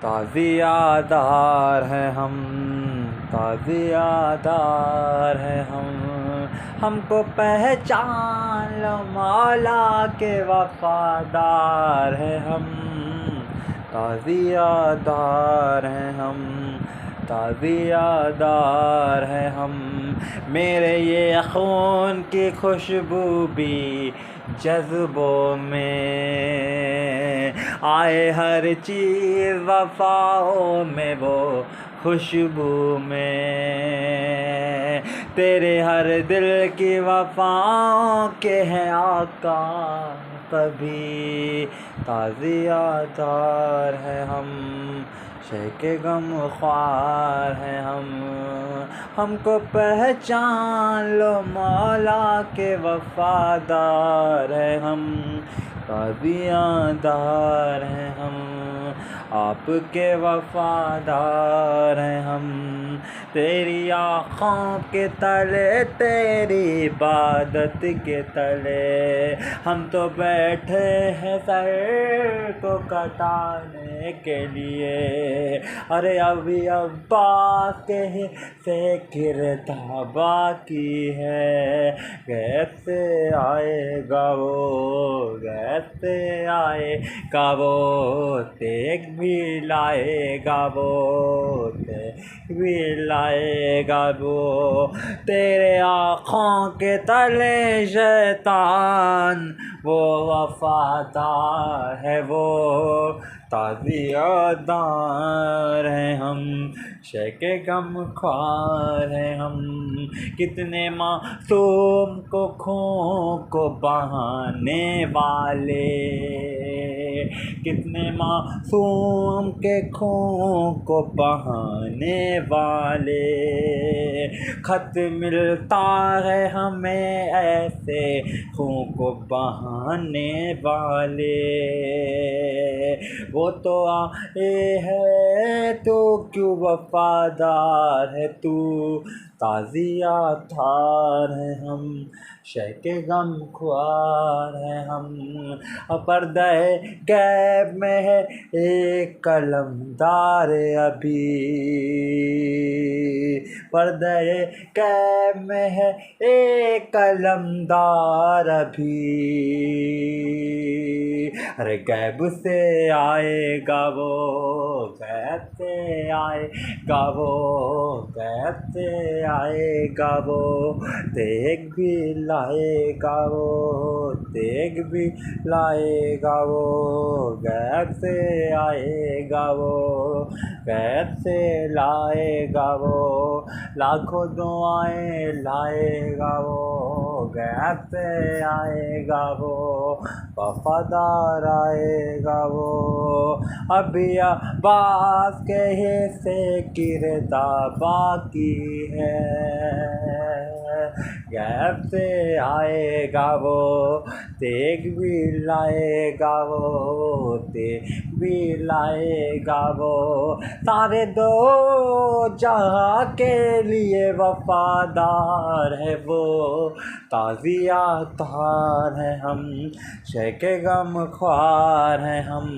ताज़ियादार हैं हम, ताज़ियादार हैं हम। हमको पहचान लो मौला के वफ़ादार हैं हम। ताज़ियादार हैं हम, ताज़ियादार हैं हम। मेरे ये खून की खुशबू भी जज्बों में आए, हर चीज़ वफ़ाओं में वो खुशबू में। तेरे हर दिल की वफ़ाओं के हैं आका कभी। ताज़ियादार हैं हम, शेके गम ख्वार हैं हम। हमको पहचान लो मौला के वफ़ादार हैं हम। ताज़ियादार हैं हम, आपके वफ़ादार हैं हम। तेरी आँखों के तले, तेरी इबादत के तले हम तो बैठे हैं सर को कटाने के लिए। अरे अभी अब्बास के से किरदार बाकी है। कैसे आएगा वो, कैसे आएगा वो, तेग भी लाएगा वो, तेग भी लाएगा वो। तेरे आँखों के तले शैतान वो वफ़ादार है वो। ताज़ियादार हैं हम, शेके गम ख्वार हैं हम। कितने मासूम को खून को बहाने वाले, कितने मासूम के खून को बहाने वाले। खत मिलता है हमें ऐसे खून को बहाने वाले। वो तो आए है तो क्यों वफ़ादार है तू। ताज़ियादार हैं हम, शेके गम ख्वार हैं हम। पर्दे गैब में है एक कलमदार अभी, पर्दे गैब में है एक कलमदार अभी। अरे गैब से आएगा वो, गैब से आएगा वो, गैब से आएगा वो। तेग भी लाएगा वो, तेग भी लाएगा वो। गैब से आएगा वो, गैब से लाएगा वो। लाखों दुआएं लाएगा वो, गैब से आएगा वो। वफ़ादार आएगा वो। अभी अब्बास के हिस्से किरदार बाकी है। गैब से आएगा वो, तेग भी लाएगा वो, तेग भी लाएगा वो। सारे दो जहाँ के लिए वफ़ादार है वो। ताज़ियादार हैं हम, शेके गम ख्वार हैं हम।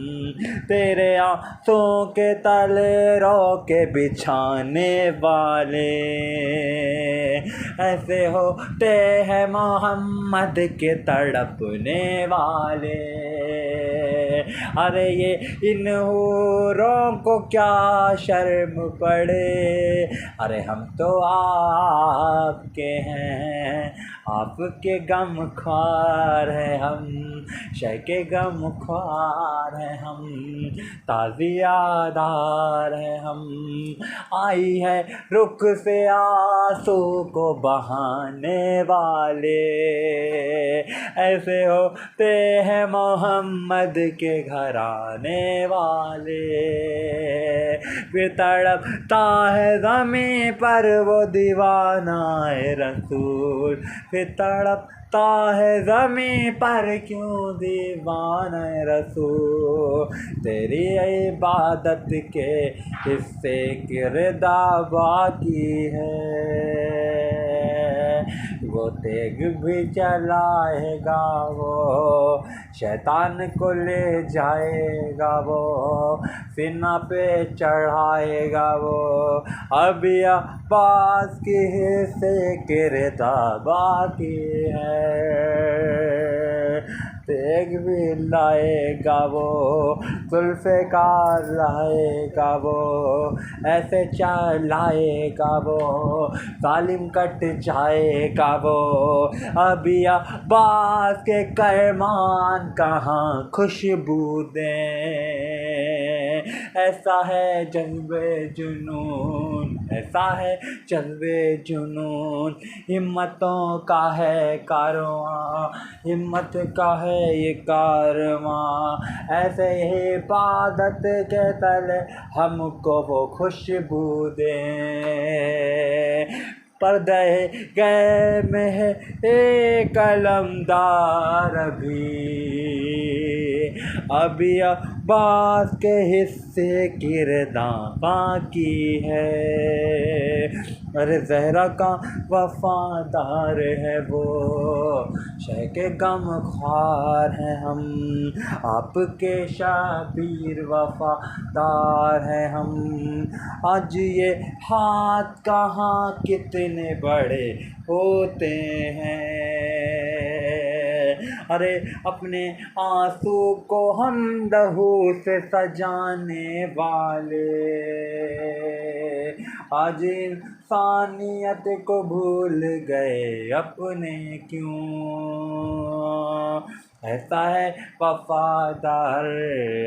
तेरे आँसुओं के तले रो के बिछाने वाले ऐसे होते हैं मोहम्मद के तड़पने वाले। अरे ये इन हूरों को क्या शर्म पड़े। अरे हम तो आपके हैं, आपके गम ख्वार हैं हम, शेके गम ख्वार हैं हम। ताज़ियादार हैं हम, आई है रुख से आंसू को बहाने वाले। ऐसे होते हैं मोहम्मद के घराने वाले। फिर तड़पता है ज़मीं पर वो दीवानाए रसूल। फिर तड़पता है ज़मीं पर क्यों दीवानाए रसूल। तेरी इबादत के हिस्से किरदार बाकी है। वो तेग भी चलाएगा, वो शैतान को ले जाएगा, वो सीना पे चढ़ाएगा, वो अभी अब्बास की से किरदार बाकी है। तेग भी लाएगा वो, जुल्फ़िकार लाएगा वो, ऐसे चलाएगा वो, जालिम कट जाएगा वो। अभी अब्बास के कैमान कहाँ खुशबू दें, ऐसा है जज्बे जुनून, ऐसा है जज्बे जुनून। हिम्मतों का है कारवां, हिम्मत का है ये कारवां, ऐसे ही इबादत के तले हमको वो खुशबू दें। पर्दे गए में है एक कलमदार अभी अब्बास के हिस्से किरदार बाकी है। अरे ज़हरा का वफादार है वो, शह के गम ख्वार हैं हम, आपके शाबीर वफादार हैं हम। आज ये हाथ कहाँ कितने बड़े होते हैं, अरे अपने आंसू को हम लहू से सजाने वाले, आज इंसानियत को भूल गए अपने क्यों। ऐसा है वफादार,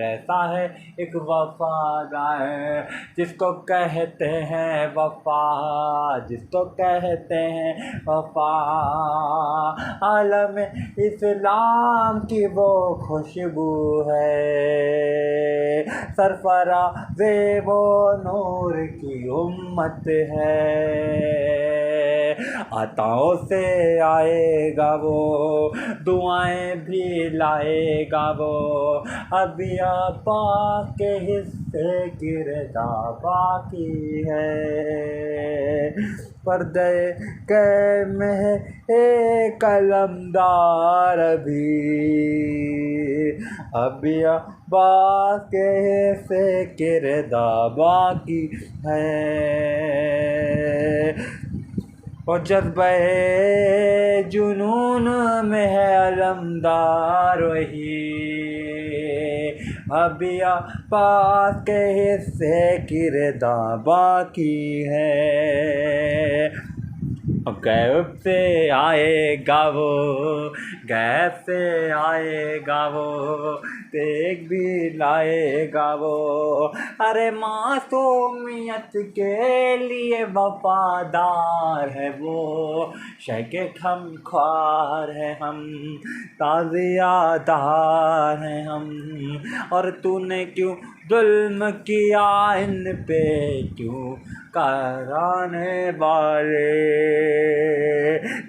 ऐसा है एक वफादार, जिसको कहते हैं वफा, जिसको कहते हैं वफा। आलम इस्लाम की वो खुशबू है, सरफराज़े वो नूर की उम्मत है। अताओं से आएगा वो, दुआएं भी लाएगा वो, अभी अब्बास के हिस्से किरदार बाकी है। पर्दे के में एक कलमदार अभी अब्बास के हिस्से किरदार बाकी है। और जज्बे जुनून में है अलमदार वही, अभी अब्बास के हिस्से किरदार बाकी है। गैब से आएगा वो, गैब से आएगा वो, तेग भी लाएगा वो। अरे मासूमियत के लिए वफादार है वो, शह के खम ख्वार है हम, ताज़ियादार हैं हम। और तूने क्यों जुल्म किया इन पे, क्यों कराने वाले,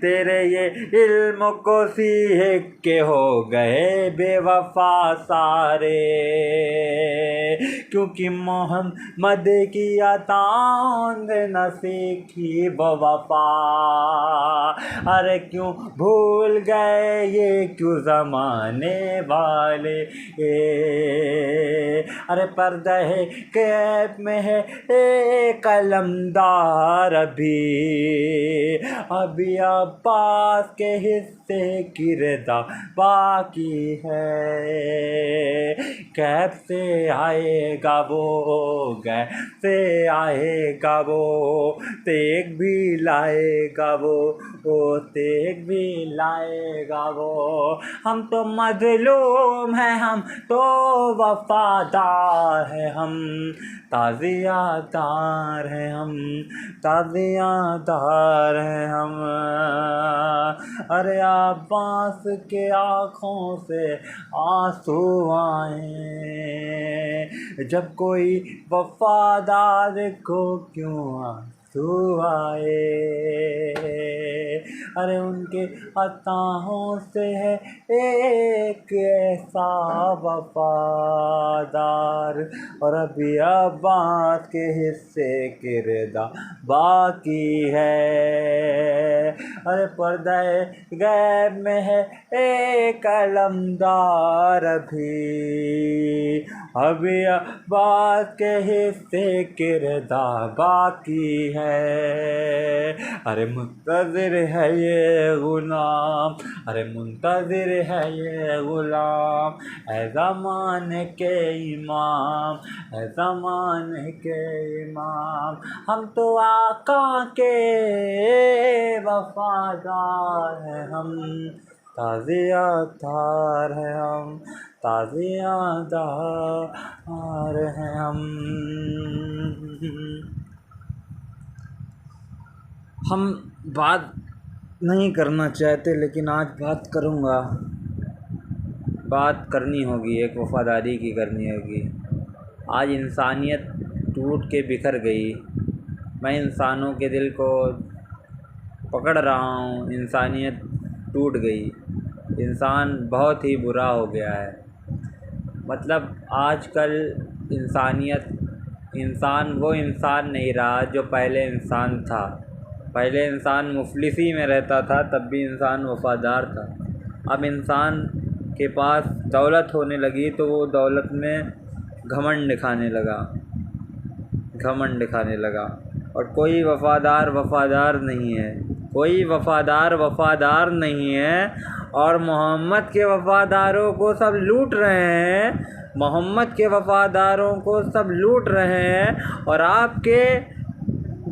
तेरे ये इल्म को सीख के हो गए बेवफा सारे, क्योंकि मोहम्मद की अतान न सीखी वफा। अरे क्यों भूल गए ये क्यों ज़माने वाले, अरे पर्दे कैब में है एक कलमदार अभी अब्बास के हिस्से किरदार बाकी है। कैब से आएगा वो, कैब से आएगा वो, तेग भी लाएगा वो तेग भी लाएगा वो। हम तो मज़लूम हैं, हम तो वफादार हैं हम, ताज़ियादार हैं हम, ताज़ियादार हैं हम। अरे अब्बास के आँखों से आंसू आए, जब कोई वफादार को क्यों आंसू आए। अरे उनके अताहों से है एक ऐसा वफादार, और अभी अब्बास के हिस्से किरदार बाकी है। अरे पर्दाए गैब में है एक अलमदार अभी बात के हिस्से किरदार बाकी है। अरे मुंतज़िर है ये गुलाम, अरे मुंतज़िर है ये गुलाम, ऐ ज़माने के इमाम, ऐ ज़माने के इमाम। हम तो आका के वफ़ादार हैं, हम ताज़ियादार हैं, हम ताज़ियादार हैं हम बात नहीं करना चाहते लेकिन आज बात करूँगा। बात करनी होगी, एक वफ़ादारी की करनी होगी। आज इंसानियत टूट के बिखर गई। मैं इंसानों के दिल को पकड़ रहा हूँ, इंसानियत टूट गई। इंसान बहुत ही बुरा हो गया है। मतलब आजकल इंसान वो इंसान नहीं रहा जो पहले इंसान था। पहले इंसान मुफलिसी में रहता था तब भी इंसान वफ़ादार था। अब इंसान के पास दौलत होने लगी तो वो दौलत में घमंड दिखाने लगा और कोई वफ़ादार नहीं है। कोई वफ़ादार नहीं है और मोहम्मद के वफ़ादारों को सब लूट रहे हैं। मोहम्मद के वफ़ादारों को सब लूट रहे हैं और आपके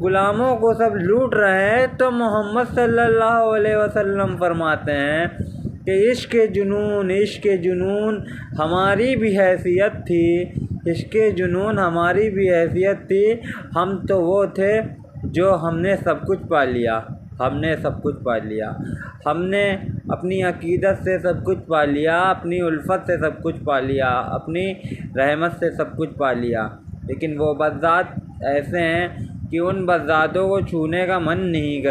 ग़ुलामों को सब लूट रहे हैं। तो मोहम्मद सल्लल्लाहु अलैहि वसल्लम फरमाते हैं कि इश्क़ जुनून हमारी भी हैसियत थी, इश्क़ जुनून हमारी भी हैसियत थी। हम तो वो थे जो हमने सब कुछ पा लिया, हमने अपनी अक़ीदत से सब कुछ पा लिया, अपनी उल्फत से सब कुछ पा लिया, अपनी रहमत से सब कुछ पा लिया। लेकिन वो बज़्ज़ात ऐसे हैं कि उन बज़्ज़ातों को छूने का मन नहीं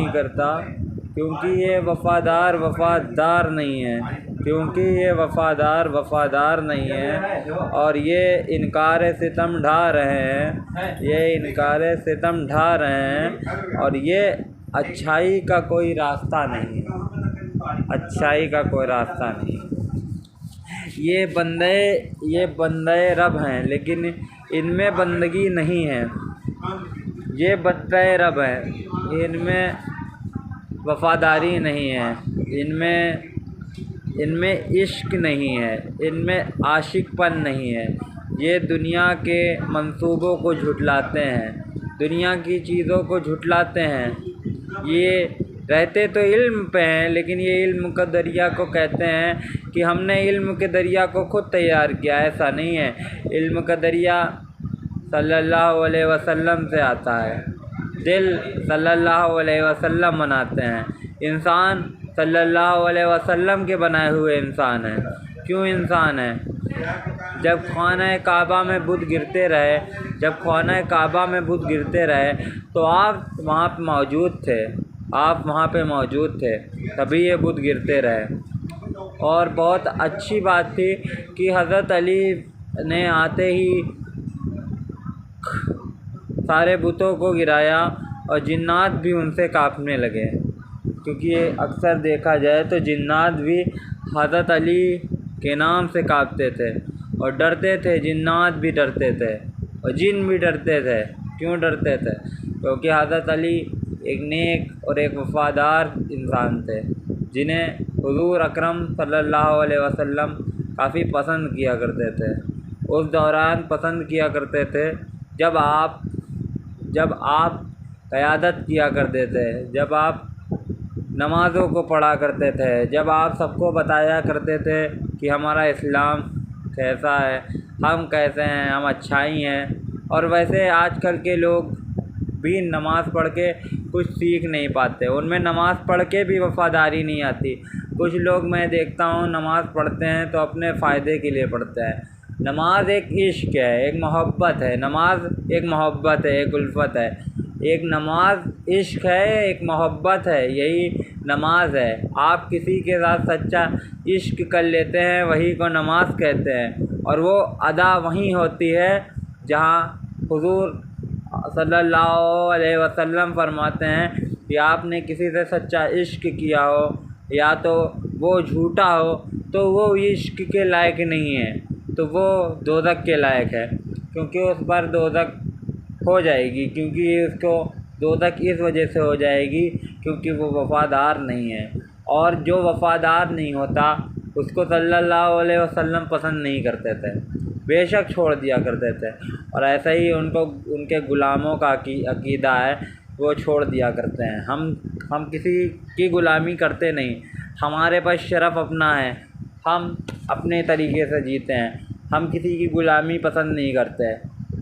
करता, क्योंकि ये वफ़ादार नहीं है, और ये इनकार सितम ढा रहे हैं, और ये अच्छाई का कोई रास्ता नहीं है। ये बंदे रब हैं लेकिन इनमें बंदगी नहीं है। ये बंदे रब हैं, इनमें वफ़ादारी नहीं है, इनमें इश्क नहीं है, इनमें आशिकपन नहीं है। ये दुनिया के मंसूबों को झुटलाते हैं, दुनिया की चीज़ों को झुटलाते हैं। ये रहते तो इल्म पे हैं लेकिन ये इल्म का दरिया को कहते हैं कि हमने इल्म के दरिया को खुद तैयार किया। ऐसा नहीं है, इल्म का दरिया सल्लल्लाहु अलैहि वसल्लम से आता है। दिल सल्लल्लाहु अलैहि वसल्लम बनाते हैं। इंसान सल्लल्लाहु अलैहि वसल्लम के बनाए हुए इंसान हैं। क्यों इंसान हैं? जब ख़ाना काबा में बुत गिरते रहे तो आप वहाँ पे मौजूद थे, तभी ये बुत गिरते रहे। और बहुत अच्छी बात थी कि हज़रत अली ने आते ही सारे बुतों को गिराया और जिन्नात भी उनसे काँपने लगे, क्योंकि ये अक्सर देखा जाए तो जिन्नात भी हज़रत अली के नाम से काँपते थे और डरते थे। जिन्नात भी डरते थे और जिन भी डरते थे। क्यों डरते थे? क्योंकि हज़रत अली एक नेक और एक वफ़ादार इंसान थे, जिन्हें हुज़ूर अकरम सल्लल्लाहु अलैहि वसल्लम काफ़ी पसंद किया करते थे। उस दौरान पसंद किया करते थे जब आप क़यादत किया करते थे, जब आप नमाज़ों को पढ़ा करते थे, जब आप सबको बताया करते थे कि हमारा इस्लाम कैसा है, हम कैसे हैं, हम अच्छाई हैं। और वैसे आजकल के लोग भी नमाज़ पढ़ के कुछ सीख नहीं पाते, उनमें नमाज़ पढ़ के भी वफ़ादारी नहीं आती। कुछ लोग मैं देखता हूँ नमाज़ पढ़ते हैं तो अपने फ़ायदे के लिए पढ़ते हैं। नमाज एक इश्क है, एक मोहब्बत है। नमाज एक मोहब्बत है, एक उल्फत है। एक नमाज इश्क है, एक मोहब्बत है, यही नमाज है। आप किसी के साथ सच्चा इश्क कर लेते हैं, वही को नमाज कहते हैं, और वो अदा वहीं होती है जहाँ हुज़ूर सल्लल्लाहु अलैहि वसल्लम फरमाते हैं कि आपने किसी से सच्चा इश्क किया हो या तो वो झूठा हो तो वो इश्क के लायक नहीं है, तो वो दोज़ख के लायक है, क्योंकि उस पर दोज़ख हो जाएगी, क्योंकि उसको दोज़ख इस वजह से हो जाएगी क्योंकि वो वफ़ादार नहीं है। और जो वफ़ादार नहीं होता उसको सल्लल्लाहु अलैहि वसल्लम पसंद नहीं करते थे, बेशक छोड़ दिया करते थे। और ऐसा ही उनको उनके ग़ुलामों का अक़ीदा है, वो छोड़ दिया करते हैं। हम किसी की ग़ुलामी करते नहीं, हमारे पास शरफ़ अपना है, हम अपने तरीके से जीते हैं, हम किसी की ग़ुलामी पसंद नहीं करते।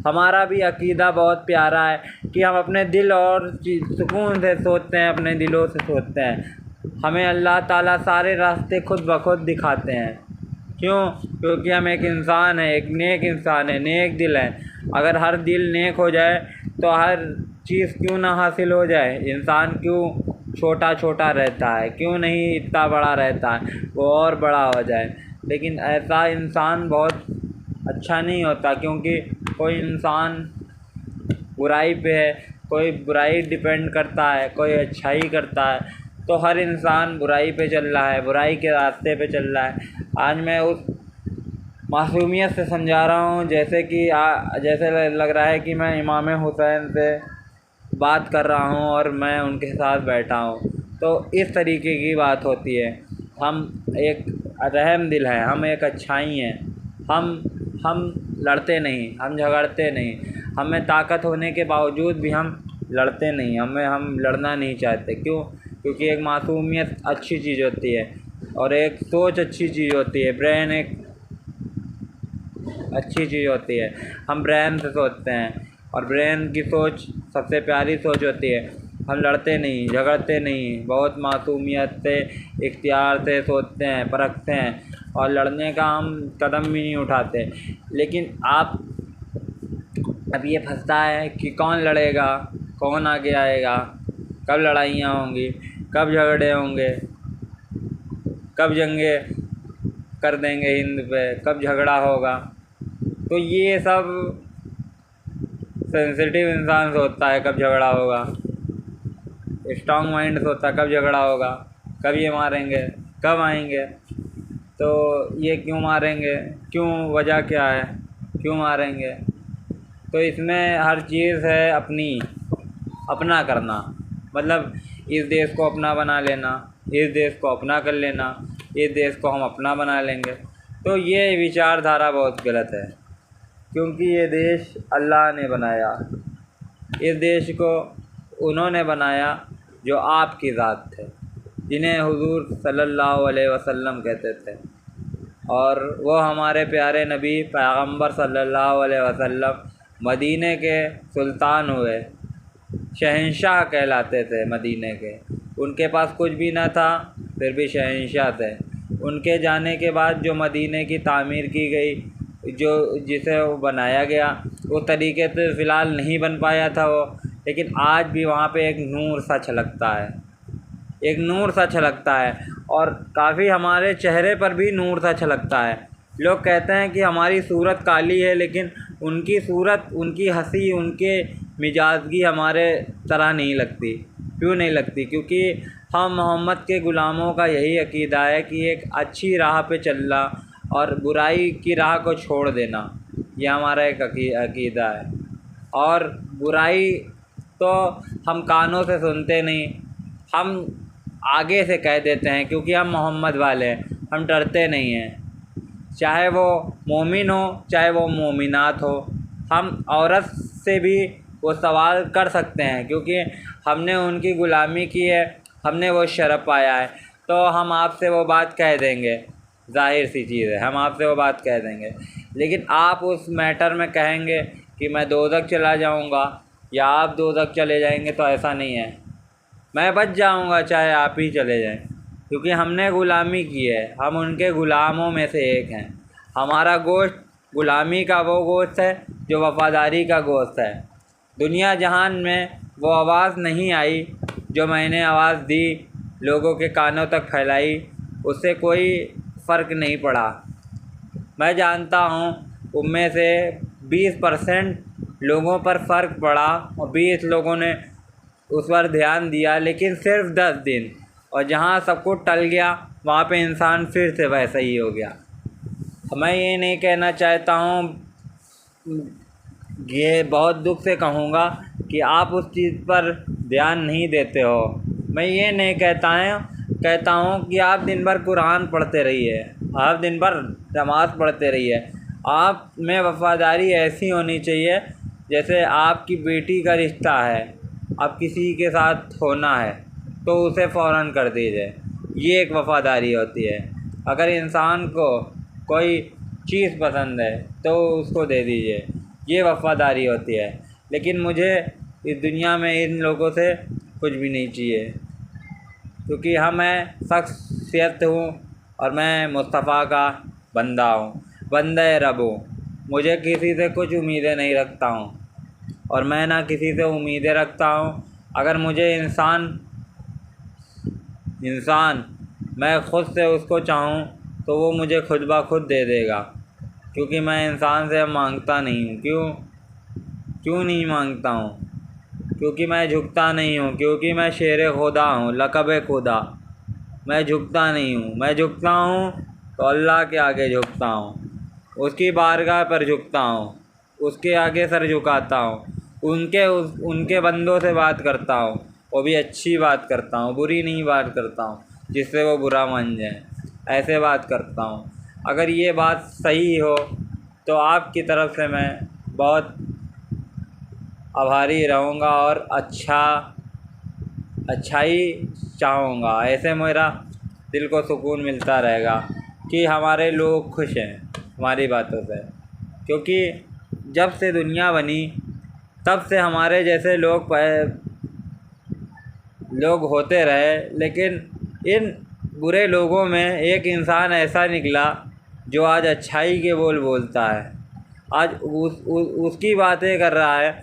हमारा भी अक़ीदा बहुत प्यारा है कि हम अपने दिल और सुकून से सोचते हैं, अपने दिलों से सोचते हैं। हमें अल्लाह ताला सारे रास्ते खुद ब खुद दिखाते हैं। क्यों? क्योंकि हम एक इंसान है, एक नेक इंसान है, नेक दिल है। अगर हर दिल नेक हो जाए तो हर चीज़ क्यों ना हासिल हो जाए। इंसान क्यों छोटा छोटा रहता है, क्यों नहीं इतना बड़ा रहता है, वो और बड़ा हो जाए। लेकिन ऐसा इंसान बहुत अच्छा नहीं होता, क्योंकि कोई इंसान बुराई पे है, कोई बुराई डिपेंड करता है, कोई अच्छाई करता है। तो हर इंसान बुराई पे चल रहा है, बुराई के रास्ते पे चल रहा है। आज मैं उस मासूमियत से समझा रहा हूँ जैसे कि जैसे लग रहा है कि मैं इमाम हुसैन से बात कर रहा हूँ और मैं उनके साथ बैठा हूँ। तो इस तरीके की बात होती है। हम एक रहम दिल हैं, हम एक अच्छाई हैं। हम लड़ते नहीं, हम झगड़ते नहीं। हमें ताकत होने के बावजूद भी हम लड़ते नहीं, हम लड़ना नहीं चाहते। क्यों? क्योंकि एक मासूमियत अच्छी चीज़ होती है और एक सोच अच्छी चीज़ होती है, ब्रेन एक अच्छी चीज़ होती है। हम ब्रेन से सोचते हैं और ब्रेन की सोच सबसे प्यारी सोच होती है। हम लड़ते नहीं, झगड़ते नहीं, बहुत मासूमियत से, इख्तियार से सोचते हैं, परखते हैं और लड़ने का हम कदम भी नहीं उठाते। लेकिन अब ये फंसता है कि कौन लड़ेगा, कौन आगे आएगा, कब लड़ाइयाँ होंगी, कब झगड़े होंगे, कब जंगे कर देंगे हिंद पे, कब झगड़ा होगा। तो ये सब सेंसिटिव इंसान सोचता है कब झगड़ा होगा, स्ट्रॉन्ग माइंड सोचता है कब झगड़ा होगा, कब ये मारेंगे, कब आएंगे, तो ये क्यों मारेंगे, क्यों, वजह क्या है, क्यों मारेंगे। तो इसमें हर चीज़ है अपना करना, मतलब इस देश को अपना बना लेना, इस देश को अपना कर लेना, इस देश को हम अपना बना लेंगे। तो ये विचारधारा बहुत गलत है, क्योंकि ये देश अल्लाह ने बनाया। इस देश को उन्होंने बनाया जो आपकी ज़ात थे, जिन्हें हुज़ूर सल्लल्लाहु अलैहि वसल्लम कहते थे। और वो हमारे प्यारे नबी पैगंबर सल्लल्लाहु अलैहि वसल्लम मदीने के सुल्तान हुए, शहंशाह कहलाते थे मदीने के। उनके पास कुछ भी ना था, फिर भी शहंशाह थे। उनके जाने के बाद जो मदीने की तामीर की गई, जो जिसे वो बनाया गया, वो तरीके से फ़िलहाल नहीं बन पाया था वो, लेकिन आज भी वहाँ पे एक नूर सा छलकता है, एक नूर सा छलकता है। और काफ़ी हमारे चेहरे पर भी नूर सा छलकता है। लोग कहते हैं कि हमारी सूरत काली है, लेकिन उनकी सूरत, उनकी हंसी, उनके मिजाजगी हमारे तरह नहीं लगती। क्यों नहीं लगती? क्योंकि हम मोहम्मद के ग़ुलामों का यही अक़ीदा है कि एक अच्छी राह पे चलना और बुराई की राह को छोड़ देना, ये हमारा एक अक़ीदा है। और बुराई तो हम कानों से सुनते नहीं, हम आगे से कह देते हैं, क्योंकि हम मोहम्मद वाले हैं, हम डरते नहीं हैं। चाहे वो मोमिन हो, चाहे वो मोमिनात हो, हम औरत से भी वो सवाल कर सकते हैं, क्योंकि हमने उनकी ग़ुलामी की है, हमने वो शरफ़ पाया है। तो हम आपसे वो बात कह देंगे, ज़ाहिर सी चीज़ है, हम आपसे वो बात कह देंगे। लेकिन आप उस मैटर में कहेंगे कि मैं दोज़ख चला जाऊंगा या आप दोज़ख चले जाएंगे, तो ऐसा नहीं है। मैं बच जाऊंगा चाहे आप ही चले जाएं, क्योंकि हमने ग़ुलामी की है, हम उनके ग़ुलामों में से एक हैं। हमारा गोश्त ग़ुलामी का वो गोश्त है जो वफ़ादारी का गोश्त है। दुनिया जहान में वो आवाज़ नहीं आई जो मैंने आवाज़ दी, लोगों के कानों तक फैलाई, उससे कोई फ़र्क नहीं पड़ा। मैं जानता हूँ उनमें से 20% लोगों पर फ़र्क पड़ा और 20 लोगों ने उस पर ध्यान दिया, लेकिन सिर्फ 10 दिन, और जहाँ सब कुछ टल गया वहाँ पे इंसान फिर से वैसा ही हो गया। मैं ये नहीं कहना चाहता हूँ, ये बहुत दुख से कहूँगा कि आप उस चीज़ पर ध्यान नहीं देते हो। मैं ये नहीं कहता हूँ कि आप दिन भर कुरान पढ़ते रहिए, आप दिन भर नमाज़ पढ़ते रहिए। आप में वफ़ादारी ऐसी होनी चाहिए जैसे आपकी बेटी का रिश्ता है, अब किसी के साथ होना है तो उसे फ़ौरन कर दीजिए, ये एक वफ़ादारी होती है। अगर इंसान को कोई चीज़ पसंद है तो उसको दे दीजिए, ये वफ़ादारी होती है। लेकिन मुझे इस दुनिया में इन लोगों से कुछ भी नहीं चाहिए, क्योंकि मैं शख्सियत हूँ और मैं मुस्तफ़ा का बंदा हूँ, बंदे रब हूँ। मुझे किसी से कुछ उम्मीदें नहीं रखता हूँ और मैं ना किसी से उम्मीदें रखता हूँ। अगर मुझे इंसान मैं ख़ुद से उसको चाहूँ तो वो मुझे खुद ब खुद दे देगा, क्योंकि मैं इंसान से मांगता नहीं हूँ। क्यों नहीं मांगता हूँ? क्योंकि मैं झुकता नहीं हूँ, क्योंकि मैं शेर खुदा हूँ, लक़ब खुदा। मैं झुकता नहीं हूँ, मैं झुकता हूँ तो अल्लाह के आगे झुकता हूँ, उसकी बारगाह पर झुकता हूँ, उसके आगे सर झुकाता हूँ, उनके बंदों से बात करता हूँ, वो भी अच्छी बात करता हूँ, बुरी नहीं बात करता हूँ जिससे वो बुरा मान जाए, ऐसे बात करता हूँ। अगर ये बात सही हो तो आपकी तरफ से मैं बहुत आभारी रहूँगा और अच्छाई चाहूँगा। ऐसे मेरा दिल को सुकून मिलता रहेगा कि हमारे लोग खुश हैं हमारी बातों से, क्योंकि जब से दुनिया बनी तब से हमारे जैसे लोग होते रहे, लेकिन इन बुरे लोगों में एक इंसान ऐसा निकला जो आज अच्छाई के बोल बोलता है, आज उसकी बातें कर रहा है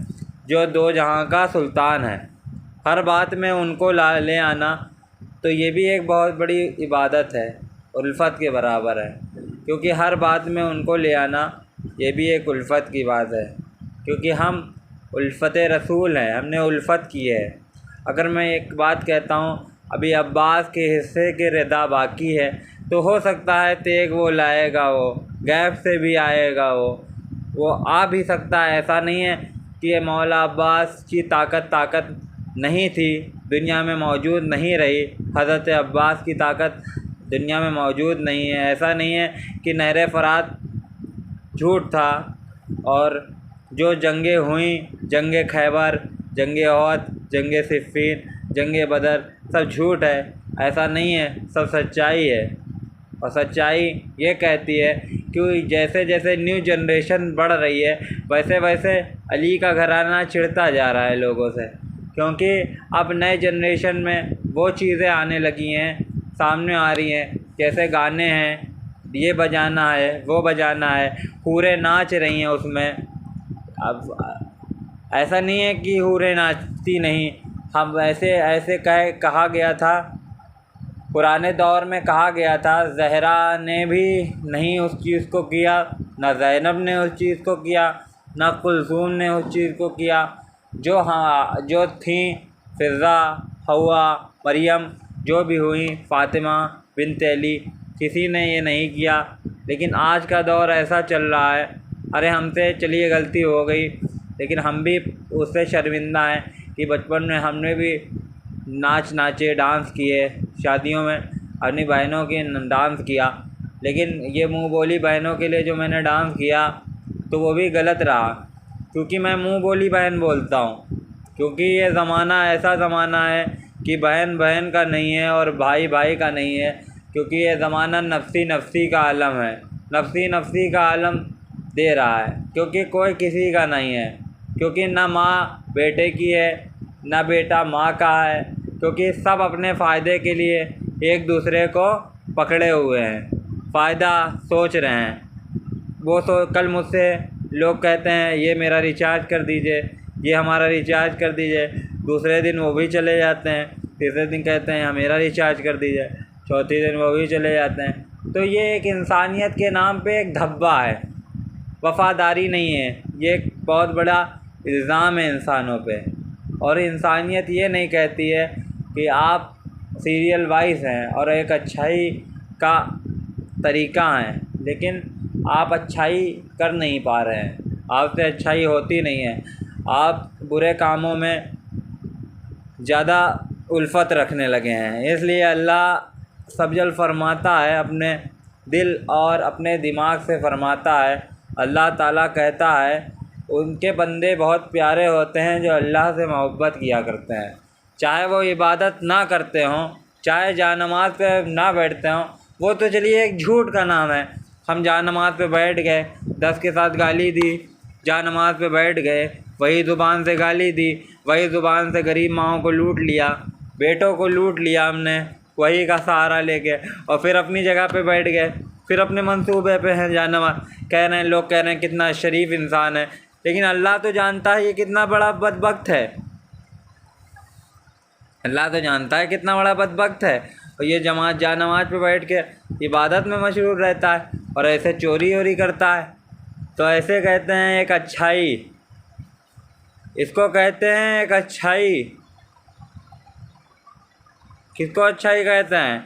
जो दो जहां का सुल्तान है। हर बात में उनको ले आना तो ये भी एक बहुत बड़ी इबादत है, उल्फत के बराबर है, क्योंकि हर बात में उनको ले आना ये भी एक उल्फत की बात है, क्योंकि हम उल्फत रसूल हैं, हमने उल्फत की है। अगर मैं एक बात कहता हूँ, अभी अब्बास के हिस्से के रिदा बाकी है, तो हो सकता है तेग वो लाएगा, वो गैब से भी आएगा, वो आ भी सकता है। ऐसा नहीं है कि मौला अब्बास की ताकत नहीं थी, दुनिया में मौजूद नहीं रही, हज़रत अब्बास की ताकत दुनिया में मौजूद नहीं है। ऐसा नहीं है कि नहर फ़रात झूठ था और जो जंगें हुई, जंग खैबर, जंग ओहद, जंग सिफ़ीन, जंग बदर, सब झूठ है। ऐसा नहीं है, सब सच्चाई है। और सच्चाई ये कहती है कि जैसे जैसे न्यू जनरेशन बढ़ रही है वैसे वैसे अली का घराना चिढ़ता जा रहा है लोगों से, क्योंकि अब नए जनरेशन में वो चीज़ें आने लगी हैं, सामने आ रही हैं, जैसे गाने हैं, ये बजाना है, वो बजाना है, हूरें नाच रही हैं उसमें। अब ऐसा नहीं है कि हूरें नाचती नहीं, हम ऐसे कहा गया था, पुराने दौर में कहा गया था, ज़हरा ने भी नहीं उस चीज़ को किया, ना ज़ैनब ने उस चीज़ को किया, ना कुलसूम ने उस चीज़ को किया, जो थी फ़िज़ा, हवा, मरियम, जो भी हुई, फ़ातिमा बिन्त अली, किसी ने ये नहीं किया। लेकिन आज का दौर ऐसा चल रहा है, अरे हमसे चलिए गलती हो गई, लेकिन हम भी उससे शर्मिंदा हैं कि बचपन में हमने भी नाचे, डांस किए, शादियों में अपनी बहनों के डांस किया, लेकिन ये मुँह बोली बहनों के लिए जो मैंने डांस किया तो वो भी गलत रहा, क्योंकि मैं मुँह बोली बहन बोलता हूँ, क्योंकि ये ज़माना ऐसा ज़माना है कि बहन बहन का नहीं है और भाई भाई का नहीं है, क्योंकि ये ज़माना नफ्सी का आलम है, नफ्सी का आलम दे रहा है, क्योंकि कोई किसी का नहीं है, क्योंकि ना माँ बेटे की है, ना बेटा माँ का है, क्योंकि सब अपने फ़ायदे के लिए एक दूसरे को पकड़े हुए हैं, फ़ायदा सोच रहे हैं। कल मुझसे लोग कहते हैं ये मेरा रिचार्ज कर दीजिए, ये हमारा रिचार्ज कर दीजिए, दूसरे दिन वो भी चले जाते हैं, तीसरे दिन कहते हैं मेरा रिचार्ज कर दीजिए, चौथे दिन वो भी चले जाते हैं। तो ये एक इंसानियत के नाम पे एक धब्बा है, वफ़ादारी नहीं है, ये एक बहुत बड़ा इल्ज़ाम है इंसानों पे। और इंसानियत ये नहीं कहती है कि आप सीरियल वाइज हैं और एक अच्छाई का तरीक़ा है, लेकिन आप अच्छाई कर नहीं पा रहे हैं, आपसे अच्छाई होती नहीं है, आप बुरे कामों में ज़्यादा उल्फत रखने लगे हैं। इसलिए अल्लाह सब्जल फरमाता है, अपने दिल और अपने दिमाग से फरमाता है। अल्लाह ताला कहता है उनके बंदे बहुत प्यारे होते हैं जो अल्लाह से मोहब्बत किया करते हैं, चाहे वो इबादत ना करते हों, चाहे जानमाज़ पे ना बैठते हों। वो तो चलिए एक झूठ का नाम है, हम जानमाज़ पे बैठ गए, 10 के साथ गाली दी, जानमाज़ पे बैठ गए, वही ज़ुबान से गाली दी, वही ज़ुबान से गरीब माँओं को लूट लिया, बेटों को लूट लिया हमने, वही का सहारा लेके, और फिर अपनी जगह पे बैठ गए, फिर अपने मंसूबे पे हैं जानमाज़। कह रहे हैं, लोग कह रहे हैं कितना शरीफ इंसान है, लेकिन अल्लाह तो जानता है ये कितना बड़ा बदबख्त है। अल्लाह तो जानता है कितना बड़ा बदबख्त है, और ये जानमाज़ पे बैठ के इबादत में मशरूर रहता है और ऐसे चोरी वोरी करता है। तो ऐसे कहते हैं एक अच्छाई, इसको कहते हैं एक अच्छाई। किसको अच्छाई कहते हैं?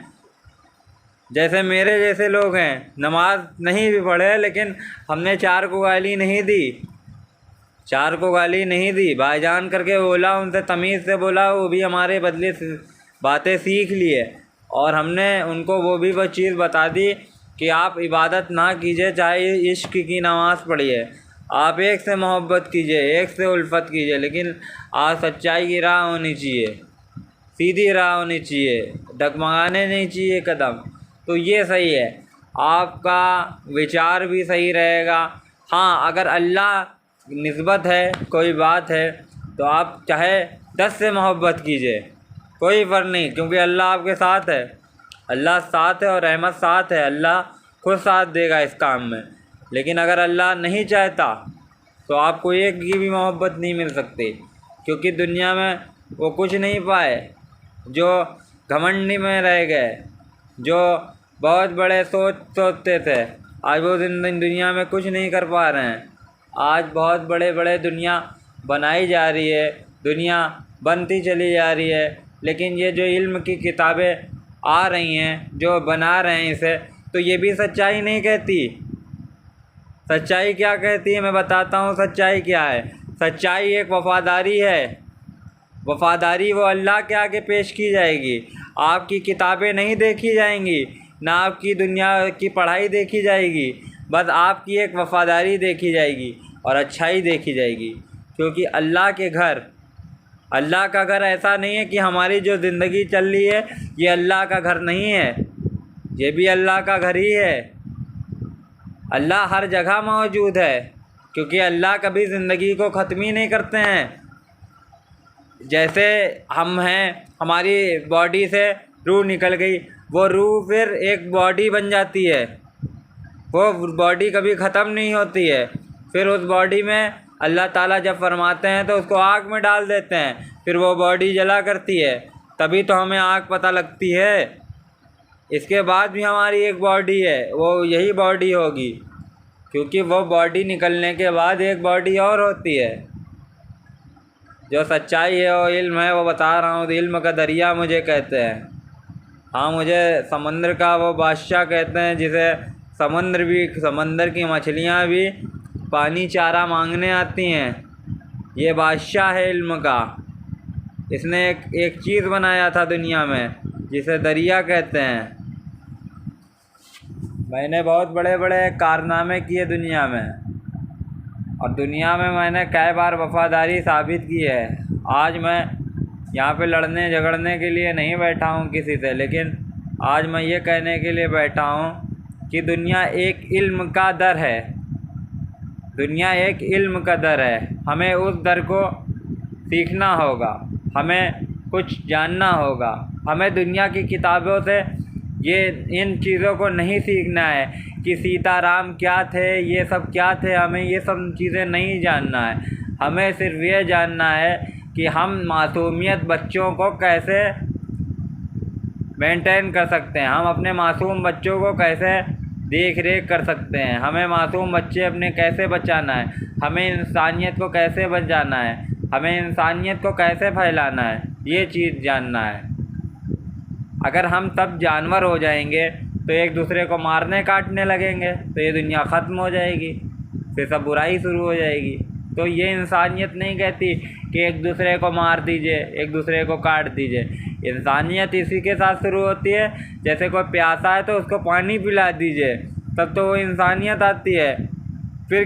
जैसे मेरे जैसे लोग हैं, नमाज नहीं भी पढ़े, लेकिन हमने 4 को गाली नहीं दी, 4 को गाली नहीं दी, भाईजान करके बोला, उनसे तमीज़ से बोला, वो भी हमारे बदले बातें सीख लिए, और हमने उनको वो भी वो चीज़ बता दी कि आप इबादत ना कीजिए, चाहे इश्क की नमाज़ पढ़िए, आप एक से मोहब्बत कीजिए, एक से उल्फत कीजिए, लेकिन आज सच्चाई की राह होनी चाहिए, सीधी राह होनी चाहिए, डगमगाने नहीं चाहिए कदम। तो ये सही है, आपका विचार भी सही रहेगा। हाँ, अगर अल्लाह निस्बत है, कोई बात है, तो आप चाहे 10 से मोहब्बत कीजिए, कोई फ़र्क नहीं, क्योंकि अल्लाह आपके साथ है, अल्लाह साथ है और रहमत साथ है, अल्लाह खुद साथ देगा इस काम में। लेकिन अगर अल्लाह नहीं चाहता तो आपको एक की भी मोहब्बत नहीं मिल सकती, क्योंकि दुनिया में वो कुछ नहीं पाए जो घमंडी में रह गए, जो बहुत बड़े सोचते थे, आज वो दुनिया में कुछ नहीं कर पा रहे हैं। आज बहुत बड़े बड़े दुनिया बनाई जा रही है, दुनिया बनती चली जा रही है, लेकिन ये जो इल्म की किताबें आ रही हैं, जो बना रहे हैं इसे, तो ये भी सच्चाई नहीं कहती। सच्चाई क्या कहती है मैं बताता हूँ। सच्चाई क्या है? सच्चाई एक वफ़ादारी है। वफ़ादारी वो अल्लाह के आगे पेश की जाएगी, आपकी किताबें नहीं देखी जाएंगी, ना आपकी दुनिया की पढ़ाई देखी जाएगी, बस आपकी एक वफ़ादारी देखी जाएगी और अच्छाई देखी जाएगी। क्योंकि अल्लाह के घर, अल्लाह का घर ऐसा नहीं है कि हमारी जो ज़िंदगी चल रही है ये अल्लाह का घर नहीं है, ये भी अल्लाह का घर ही है। अल्लाह हर जगह मौजूद है, क्योंकि अल्लाह कभी ज़िंदगी को ख़त्म ही नहीं करते हैं। जैसे हम हैं, हमारी बॉडी से रूह निकल गई, वो रूह फिर एक बॉडी बन जाती है, वो बॉडी कभी ख़त्म नहीं होती है। फिर उस बॉडी में अल्लाह ताला जब फरमाते हैं तो उसको आग में डाल देते हैं, फिर वो बॉडी जला करती है, तभी तो हमें आग पता लगती है। इसके बाद भी हमारी एक बॉडी है, वो यही बॉडी होगी, क्योंकि वो बॉडी निकलने के बाद एक बॉडी और होती है। जो सच्चाई है वो इल्म है, वो बता रहा हूँ। इल्म का दरिया मुझे कहते हैं, हाँ, मुझे समंदर का वो बादशाह कहते हैं, जिसे समंदर की मछलियाँ भी पानी चारा मांगने आती हैं। ये बादशाह है इल्म का। इसने एक चीज़ बनाया था दुनिया में, जिसे दरिया कहते हैं। मैंने बहुत बड़े बड़े कारनामे किए दुनिया में, और दुनिया में मैंने कई बार वफ़ादारी साबित की है। आज मैं यहाँ पे लड़ने झगड़ने के लिए नहीं बैठा हूँ किसी से, लेकिन आज मैं ये कहने के लिए बैठा हूँ कि दुनिया एक इल्म का दर है, दुनिया एक इल्म का दर है। हमें उस दर को सीखना होगा, हमें कुछ जानना होगा। हमें दुनिया की किताबों से इन चीज़ों को नहीं सीखना है कि सीताराम क्या थे, ये सब क्या थे। हमें ये सब चीज़ें नहीं जानना है। हमें सिर्फ ये जानना है कि हम मासूमियत बच्चों को कैसे मेंटेन कर सकते हैं, हम अपने मासूम बच्चों को कैसे देख रेख कर सकते हैं, हमें मासूम बच्चे अपने कैसे बचाना है, हमें इंसानियत को कैसे बचाना है, हमें इंसानियत को कैसे फैलाना है, ये चीज़ जानना है। अगर हम सब जानवर हो जाएंगे तो एक दूसरे को मारने काटने लगेंगे तो ये दुनिया ख़त्म हो जाएगी, फिर सब बुराई शुरू हो जाएगी। तो ये इंसानियत नहीं कहती कि एक दूसरे को मार दीजिए, एक दूसरे को काट दीजिए। इंसानियत इसी के साथ शुरू होती है, जैसे कोई प्यासा है तो उसको पानी पिला दीजिए, तब तो वो इंसानियत आती है। फिर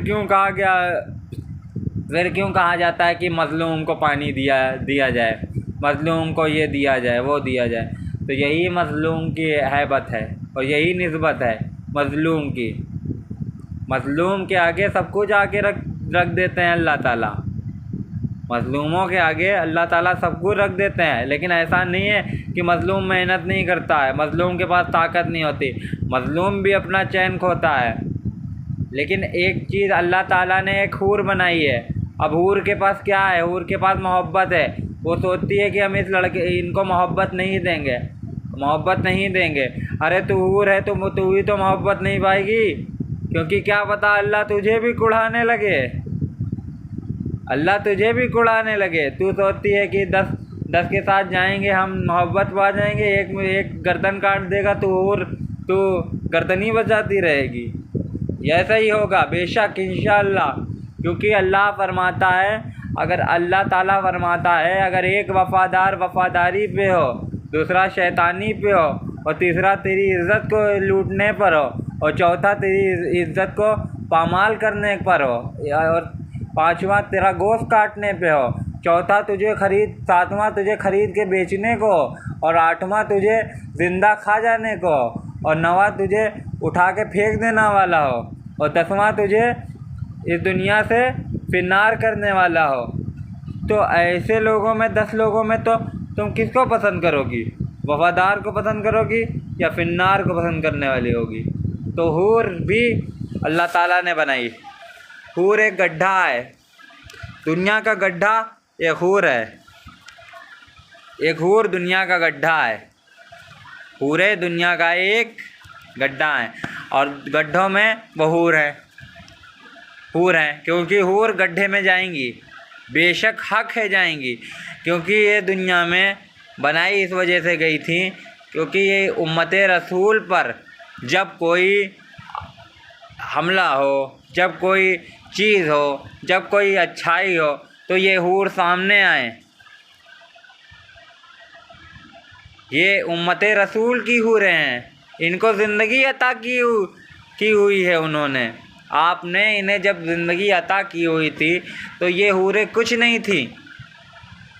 क्यों कहा जाता है कि मज़लूम को पानी दिया जाए, मज़लूम को ये दिया जाए, वो दिया जाए। तो यही मज़लूम की हैबत है और यही निस्बत है मज़लूम की। मज़लूम के आगे सब कुछ आके रख देते हैं अल्लाह ताला, मज़लूमों के आगे अल्लाह ताला सब कुछ रख देते हैं। लेकिन ऐसा नहीं है कि मज़लूम मेहनत नहीं करता है, मज़लूम के पास ताकत नहीं होती, मज़लूम भी अपना चैन खोता है। लेकिन एक चीज़ अल्लाह ताला ने एक हूर बनाई है। अब हूर के पास क्या है? हूर के पास मोहब्बत है। वो सोचती है कि हम इनको मोहब्बत नहीं देंगे। अरे तू हूर है तो तू ही तो मोहब्बत नहीं पाएगी, क्योंकि क्या पता अल्लाह तुझे भी कुढ़ाने लगे। तू सोचती है कि 10 के साथ जाएंगे हम, मोहब्बत पा जाएंगे, एक गर्दन काट देगा तू गर्दन ही बचाती रहेगी। ऐसा ही होगा बेशक इंशाअल्लाह, क्योंकि अल्लाह फरमाता है, अल्लाह ताला फरमाता है, अगर एक वफ़ादार वफ़ादारी पे हो, दूसरा शैतानी पे हो, और तीसरा तेरी इज़्ज़त को लूटने पर हो, और चौथा तेरी इज़्ज़त को पामाल करने पर हो, और पाँचवा तेरा गोश्त काटने पे हो, सातवां तुझे खरीद के बेचने को, और आठवां तुझे ज़िंदा खा जाने को, और नौवां तुझे उठा के फेंक देना वाला हो, और 10वां तुझे इस दुनिया से फिनार करने वाला हो। तो ऐसे लोगों में 10 लोगों में तो तुम किसको पसंद करोगी? वफ़ादार को पसंद करोगी या फिनार को पसंद करने वाली होगी? तो हूर भी अल्लाह ताला ने बनाई। हूर एक गड्ढा है, दुनिया का गड्ढा एक हूर है। एक हूर दुनिया का गड्ढा है, पूरे दुनिया का एक गड्ढा है, और गड्ढों में वो हूर है, क्योंकि हूर गड्ढे में जाएंगी, बेशक हक है जाएंगी, क्योंकि ये दुनिया में बनाई इस वजह से गई थी, क्योंकि ये उम्मत रसूल पर जब कोई हमला हो, जब कोई चीज़ हो, जब कोई अच्छाई हो, तो ये हूर सामने आए। ये उम्मत रसूल की हूरें हैं, इनको ज़िंदगी अता की हुई है उन्होंने। आपने इन्हें जब ज़िंदगी अता की हुई थी तो ये हूरें कुछ नहीं थी।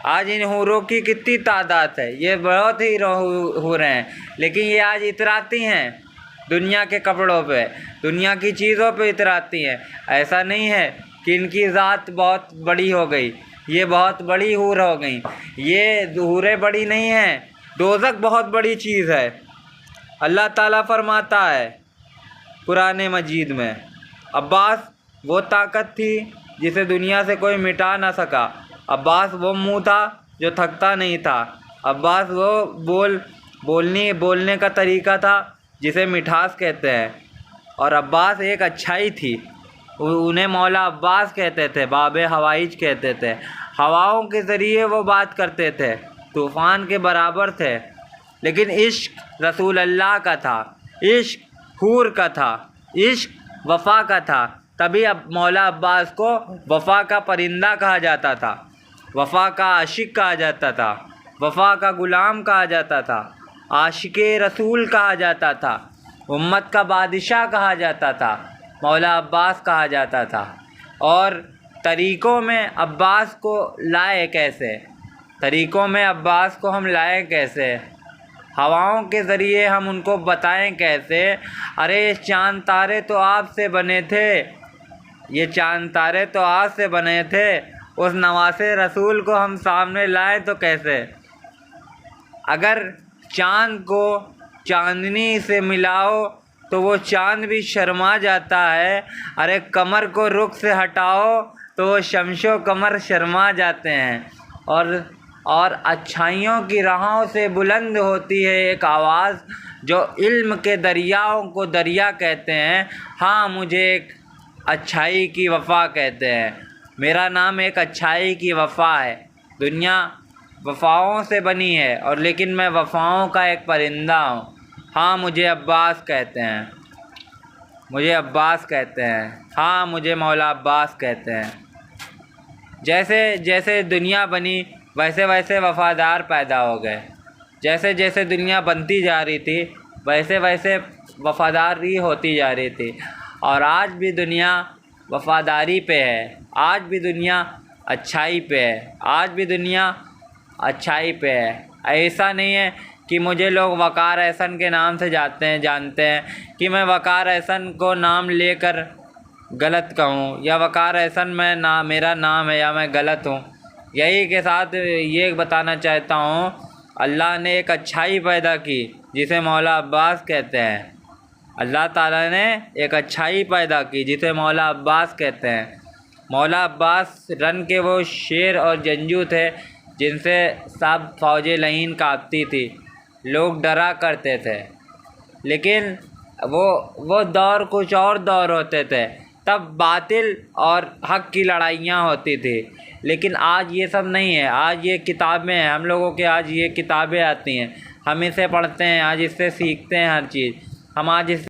आज इन हूरों की कितनी तादाद है, ये बहुत ही हूरें हैं, लेकिन ये आज इतराती हैं दुनिया के कपड़ों पे, दुनिया की चीज़ों पे इतराती हैं। ऐसा नहीं है कि इनकी ज़ात बहुत बड़ी हो गई, ये बहुत बड़ी हूर हो गई। ये हूरें बड़ी नहीं हैं, दोज़ख बहुत बड़ी चीज़ है। अल्लाह ताला फरमाता है कुरान मजीद में, अब्बास वो ताकत थी जिसे दुनिया से कोई मिटा ना सका। अब्बास वो मुँह था जो थकता नहीं था। अब्बास वो बोलने का तरीका था जिसे मिठास कहते हैं। और अब्बास एक अच्छाई थी, उन्हें मौला अब्बास कहते थे, बाबे हवाइज कहते थे। हवाओं के ज़रिए वो बात करते थे, तूफ़ान के बराबर थे। लेकिन इश्क रसूल अल्लाह का था, इश्क हूर का था, इश्क वफ़ा का था। तभी अब मौला अब्बास को वफ़ा का परिंदा कहा जाता था, वफ़ा का आशिक कहा जाता था, वफ़ा का ग़ुलाम कहा जाता था, आशिक़े रसूल कहा जाता था, उम्मत का बादशाह कहा जाता था, मौला अब्बास कहा जाता था। और तरीक़ों में अब्बास को लाए कैसे? तरीक़ों में अब्बास को हम लाएँ कैसे? हवाओं के ज़रिए हम उनको बताएं कैसे? अरे ये चाँद तारे तो आपसे बने थे, ये चाँद तारे तो आपसे बने थे, उस नवासे रसूल को हम सामने लाए तो कैसे? अगर चाँद को चाँदनी से मिलाओ तो वो चाँद भी शर्मा जाता है। अरे कमर को रुख से हटाओ तो वो शमशो कमर शर्मा जाते हैं। और अच्छाइयों की राहों से बुलंद होती है एक आवाज़, जो इल्म के दरियाओं को दरिया कहते हैं। हाँ, मुझे एक अच्छाई की वफ़ा कहते हैं। मेरा नाम एक अच्छाई की वफ़ा है। दुनिया वफ़ाओं से बनी है और लेकिन मैं वफ़ाओं का एक परिंदा हूँ। हाँ, मुझे अब्बास कहते हैं। मुझे अब्बास कहते हैं। हाँ, मुझे मौला अब्बास कहते हैं। जैसे जैसे दुनिया बनी वैसे वैसे वफ़ादार पैदा हो गए। जैसे जैसे दुनिया बनती जा रही थी वैसे वैसे वफ़ादारी होती जा रही थी। और आज भी दुनिया वफ़ादारी पे है। आज भी दुनिया अच्छाई पे है। आज भी दुनिया अच्छाई पे है। ऐसा नहीं है कि मुझे लोग वक़ार एहसन के नाम से जानते हैं कि मैं वक़ार एहसन को नाम लेकर गलत कहूँ या वक़ार एहसन मेरा नाम है या मैं गलत हूँ। यही के साथ ये बताना चाहता हूँ, अल्लाह ने एक अच्छाई पैदा की जिसे मौला अब्बास कहते हैं। अल्लाह ताला ने एक अच्छाई पैदा की जिसे मौला अब्बास कहते हैं। मौला अब्बास रन के वो शेर और जंजू थे जिनसे सब फ़ौजें लहीन काँपती थी। लोग डरा करते थे। लेकिन वो दौर कुछ और दौर होते थे। तब बातिल और हक़ की लड़ाइयाँ होती थी। लेकिन आज ये सब नहीं है। आज ये किताबें हैं हम लोगों के। आज ये किताबें आती हैं, हम इसे पढ़ते हैं, आज इससे सीखते हैं हर चीज़। हम आज इस